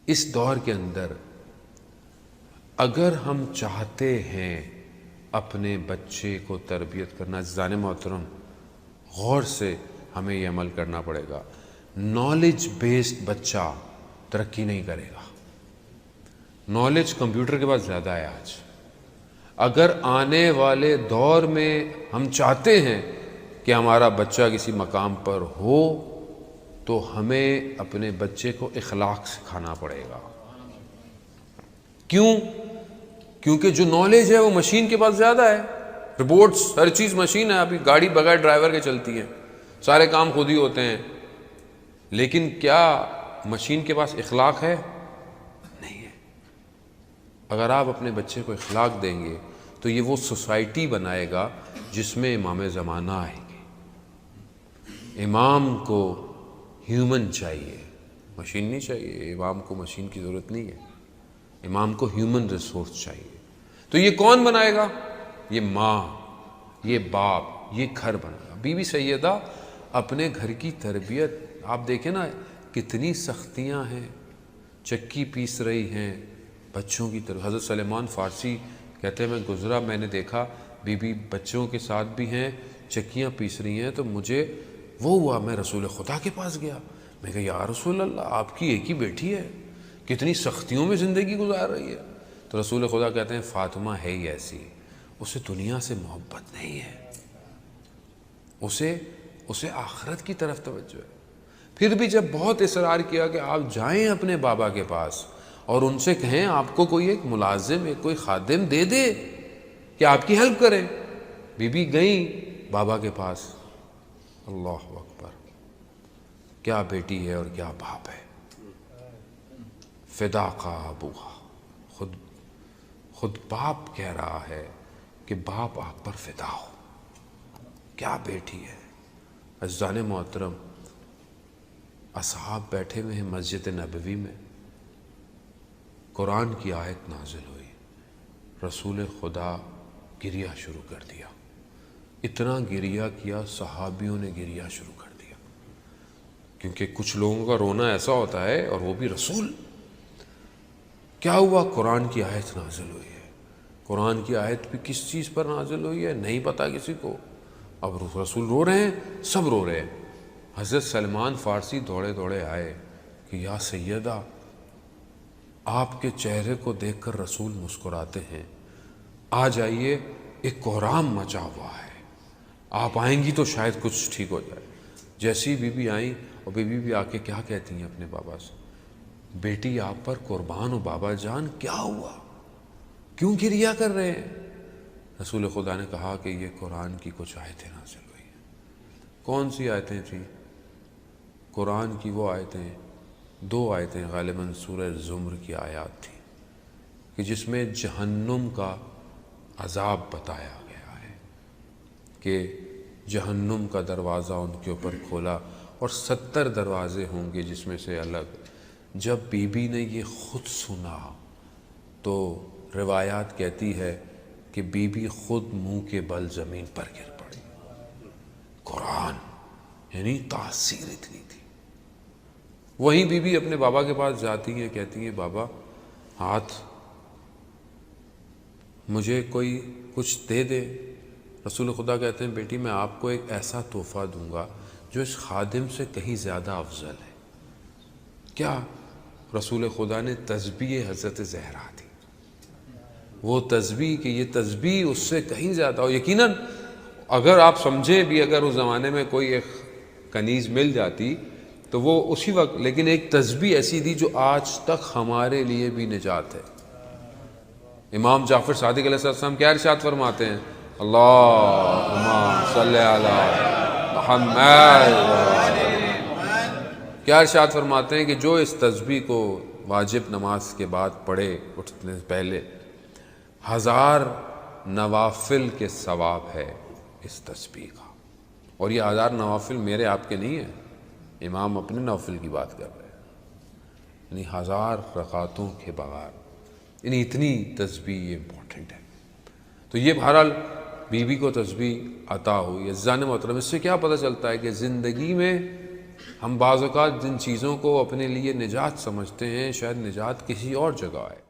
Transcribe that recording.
اس دور کے اندر اگر ہم چاہتے ہیں اپنے بچے کو تربیت کرنا، عزیزان محترم غور سے ہمیں یہ عمل کرنا پڑے گا۔ نالج بیسڈ بچہ ترقی نہیں کرے گا۔ نالج کمپیوٹر کے پاس زیادہ ہے آج۔ اگر آنے والے دور میں ہم چاہتے ہیں کہ ہمارا بچہ کسی مقام پر ہو تو ہمیں اپنے بچے کو اخلاق سکھانا پڑے گا۔ کیوں؟ کیونکہ جو نالج ہے وہ مشین کے پاس زیادہ ہے۔ رپورٹس، ہر چیز مشین ہے، ابھی گاڑی بغیر ڈرائیور کے چلتی ہے، سارے کام خود ہی ہوتے ہیں، لیکن کیا مشین کے پاس اخلاق ہے؟ نہیں ہے۔ اگر آپ اپنے بچے کو اخلاق دیں گے تو یہ وہ سوسائٹی بنائے گا جس میں امام زمانہ آئیں گے۔ امام کو ہیومن چاہیے، مشین نہیں چاہیے۔ امام کو مشین کی ضرورت نہیں ہے، امام کو ہیومن ریسورس چاہیے۔ تو یہ کون بنائے گا؟ یہ ماں، یہ باپ، یہ گھر بنائے گا۔ بی بی سیدہ اپنے گھر کی تربیت، آپ دیکھیں نا کتنی سختیاں ہیں، چکی پیس رہی ہیں بچوں کی طرف۔ حضرت سلیمان فارسی کہتے ہیں میں گزرا، میں نے دیکھا بی بی بچوں کے ساتھ بھی ہیں، چکیاں پیس رہی ہیں، تو مجھے وہ ہوا، میں رسول خدا کے پاس گیا، میں کہا یا رسول اللہ آپ کی ایک ہی بیٹی ہے، کتنی سختیوں میں زندگی گزار رہی ہے۔ تو رسول خدا کہتے ہیں فاطمہ ہے ہی ایسی، اسے دنیا سے محبت نہیں ہے، اسے آخرت کی طرف توجہ ہے۔ پھر بھی جب بہت اصرار کیا کہ آپ جائیں اپنے بابا کے پاس اور ان سے کہیں آپ کو کوئی ایک ملازم، ایک کوئی خادم دے دے کہ آپ کی ہیلپ کریں، بی بی گئیں بابا کے پاس۔ اللہ اکبر، کیا بیٹی ہے اور کیا باپ ہے۔ فدا کا ابوہا، خود باپ کہہ رہا ہے کہ باپ آپ پر فدا ہو، کیا بیٹی ہے۔ عزیزان محترم، اصحاب بیٹھے ہوئے ہیں مسجد نبوی میں، قرآن کی آیت نازل ہوئی، رسول خدا گریہ شروع کر دیا، اتنا گریہ کیا صحابیوں نے گریہ شروع کر دیا، کیونکہ کچھ لوگوں کا رونا ایسا ہوتا ہے اور وہ بھی رسول۔ کیا ہوا؟ قرآن کی آیت نازل ہوئی ہے۔ قرآن کی آیت بھی کس چیز پر نازل ہوئی ہے نہیں پتا کسی کو، اب رسول رو رہے ہیں، سب رو رہے ہیں۔ حضرت سلمان فارسی دوڑے دوڑے آئے کہ یا سیدہ آپ کے چہرے کو دیکھ کر رسول مسکراتے ہیں، آ جائیے، ایک کوہرام مچا ہوا ہے، آپ آئیں گی تو شاید کچھ ٹھیک ہو جائے۔ جیسی بی بی آئیں، اور بی بی آ کے کیا کہتی ہیں اپنے بابا سے، بیٹی آپ پر قربان ہو بابا جان، کیا ہوا، کیوں گریہ کر رہے ہیں؟ رسول خدا نے کہا کہ یہ قرآن کی کچھ آیتیں نازل ہوئی ہیں۔ کون سی آیتیں تھیں؟ قرآن کی وہ آیتیں، دو آیتیں غالباً سورہ زمر کی آیات تھیں کہ جس میں جہنم کا عذاب بتایا گیا ہے کہ جہنم کا دروازہ ان کے اوپر کھولا اور 70 دروازے ہوں گے جس میں سے الگ۔ جب بی بی نے یہ خود سنا تو روایات کہتی ہے کہ بی بی خود منہ کے بل زمین پر گر پڑی۔ قرآن یعنی تاثیر اتنی تھی۔ وہیں بی بی اپنے بابا کے پاس جاتی ہیں، کہتی ہیں بابا ہاتھ مجھے کوئی کچھ دے دے۔ رسول خدا کہتے ہیں بیٹی میں آپ کو ایک ایسا تحفہ دوں گا جو اس خادم سے کہیں زیادہ افضل ہے۔ کیا؟ رسول خدا نے تسبیح حضرت زہرا دی، وہ تسبیح کہ یہ تسبیح اس سے کہیں زیادہ ہو۔ یقیناً اگر آپ سمجھیں بھی، اگر اس زمانے میں کوئی ایک کنیز مل جاتی تو وہ اسی وقت، لیکن ایک تسبیح ایسی دی جو آج تک ہمارے لیے بھی نجات ہے۔ امام جعفر صادق علیہ السلام کیا ارشاد فرماتے ہیں؟ اللہم صلی علی محمد۔ کیا ارشاد فرماتے ہیں کہ جو اس تسبیح کو واجب نماز کے بعد پڑھے اٹھنے سے پہلے، 1000 نوافل کے ثواب ہے اس تسبیح کا۔ اور یہ 1000 نوافل میرے آپ کے نہیں ہیں، امام اپنے نوافل کی بات کر رہے ہیں، یعنی 1000 رکعتوں کے بغیر، یعنی اتنی تسبیح یہ امپورٹنٹ ہے۔ تو یہ بہرحال بی بی کو تسبیح عطا ہوئی۔ عزیزان محترم، اس سے کیا پتہ چلتا ہے کہ زندگی میں ہم بعض اوقات جن چیزوں کو اپنے لیے نجات سمجھتے ہیں شاید نجات کسی اور جگہ ہے۔